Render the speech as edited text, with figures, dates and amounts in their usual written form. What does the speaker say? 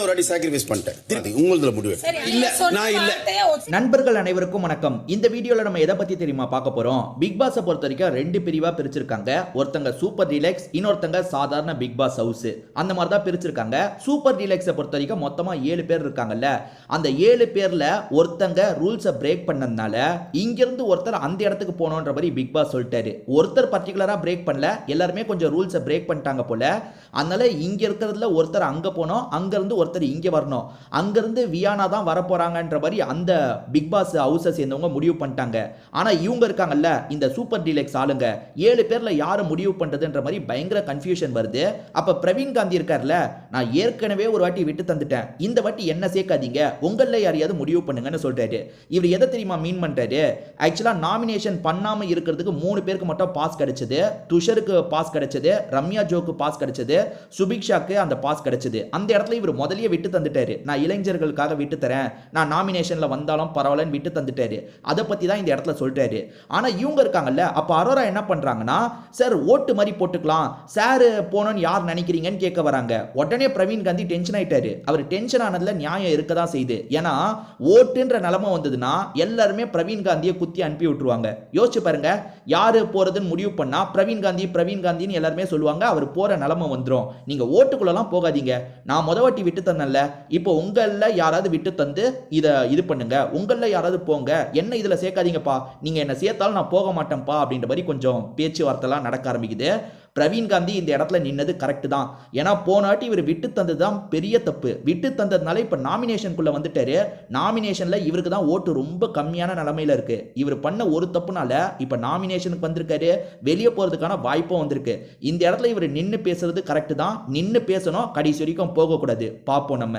ஒரு அடி சாக்ரிஃபைஸ் பண்ணிட்டேன். திருப்பி உங்களதுல முடிவு இல்ல, நான் இல்ல. நண்பர்கள் அனைவருக்கும் வணக்கம். இந்த வீடியோல நம்ம எதை பத்தி தெரியுமா பார்க்க போறோம்? பிக் பாஸை பொறுத்த வரைக்கும் ரெண்டு பிரிவா பிரிச்சிருக்காங்க. ஒருத்தங்க சூப்பர் டீலக்ஸ், இன்னொருத்தங்க சாதாரண பிக் பாஸ் ஹவுஸ். அந்த மாதிரி தான் பிரிச்சிருக்காங்க. சூப்பர் டீலக்ஸை பொறுத்த வரைக்கும் மொத்தமா 7 பேர் இருக்காங்கல்ல. அந்த 7 பேர்ல ஒருத்தங்க ரூல்ஸை பிரேக் பண்ணதுனால இங்கிருந்து ஒருத்தர் அந்த இடத்துக்கு போனோன்ற மாதிரி பிக் பாஸ் சொல்லிட்டாரு. ஒருத்தர் பர்டிகுலரா பிரேக் பண்ணல, எல்லாருமே கொஞ்சம் ரூல்ஸை பிரேக் பண்ணிட்டாங்க போல. அதனால இங்க இருக்கிறதுல ஒருத்தர் அங்க போனோம், அங்க இருந்து ஒருத்தர் இங்க வரணும், அங்கிருந்து வியானா தான் வர போறாங்கன்ற மாதிரி அந்த பிக் பாஸ் ஹவுஸை சேர்ந்தவங்க முடிவு பண்ணிட்டாங்க. ஆனா இவங்க இருக்காங்கல்ல, இந்த சூப்பர் டீலக்ஸ் ஆளுங்க 7 பேர்ல யாரை முடிவு பண்றதுன்ற மாதிரி பயங்கர கன்ஃபியூஷன் வருது. அப்ப பிரவீன் காந்தி இருக்கார்ல, நான் ஏற்கனவே ஒரு வாட்டி விட்டு தந்துட்டேன், இந்த வாட்டி என்ன சேர்க்காதீங்க, உங்கள யாரையாவது முடிவு பண்ணுங்கன்னு சொல்றாரு. இவர் எதை தெரியுமா மீன் பண்றாரு? ஆக்சுவலா நாமினேஷன் பண்ணாம இருக்கிறதுக்கு 3 பேருக்கு மட்டும் பாஸ் கிடைச்சது. துஷருக்கு பாஸ் கிடைச்சது, ரம்யா ஜோக்கு பாஸ் கிடைச்சது, சுபிக்ஷாக்கு அந்த பாஸ் கிடைச்சது. அந்த இடத்துல இவர் முதலியே விட்டு தந்துட்டாரு. நான் இளைஞர்களுக்காக விட்டு தரேன், நான் நாமினேஷன்ல வந்தாலும் பரவாயில்லன்னு விட்டு தந்துட்டாரு. அதை பத்தி தான் இந்த இடத்துல சொல்றாரு. ஆனா இவங்க இருக்காங்கல்ல, அப்ப அரோரா என்ன பண்றாங்கன்னா, சார் ஓட்டு மாதிரி போட்டுக்கலாம், சார் போனோன்னு யார் நினைக்கிறீங்கன்னு கேட்க வராங்க. உடனே பிரவீன் காந்தி டென்ஷன் ஆயிட்டாரு. அவர் டென்ஷன் ஆனதுல நியாயம் இருக்க தான் செய்யுது. ஏன்னா ஓட்டுன்ற நிலைமை வந்ததுன்னா எல்லாருமே பிரவீன் காந்தியை குத்தி அனுப்பி விட்டுருவாங்க. யோசிச்சு பாருங்க, யாரு போறதுன்னு முடிவு பண்ணா பிரவீன் காந்தி பிரவீன் காந்தின்னு எல்லாருமே சொல்லுவாங்க. அவர் போற நிலைமை வந்துடும். நீங்க ஓட்டுக்குள்ளலாம் போகாதீங்க. நான் முதவாட்டி விட்டு தந்தேன்ல, இப்போ உங்கள யாராவது விட்டு தந்து இது பண்ணுங்க, உங்கள யாராவது போங்க, என்ன இதுல சேர்க்காதீங்கப்பா, நீங்க என்ன சேர்த்தாலும் நான் போக மாட்டேன்ப்பா அப்படின்ற மாதிரி கொஞ்சம் பேச்சுவார்த்தைலாம் நடக்க ஆரம்பிக்குது. பிரவீன் காந்தி இந்த இடத்துல நின்னது கரெக்ட் தான். ஏன்னா போனாட்டி இவர் விட்டு தந்தது தான் பெரிய தப்பு. விட்டு தந்ததுனால இப்ப நாமினேஷனுக்குள்ள வந்துட்டாரு. நாமினேஷன்ல இவருக்கு தான் ஓட்டு ரொம்ப கம்மியான நிலைமையில இருக்கு. இவர் பண்ண ஒரு தப்புனால இப்ப நாமினேஷனுக்கு வந்திருக்காரு, வெளியே போறதுக்கான வாய்ப்பும் வந்திருக்கு. இந்த இடத்துல இவர் நின்னு பேசுறது கரெக்ட் தான். நின்னு பேசணும், கடைசி வரைக்கும் போக கூடாது. பார்ப்போம் நம்ம.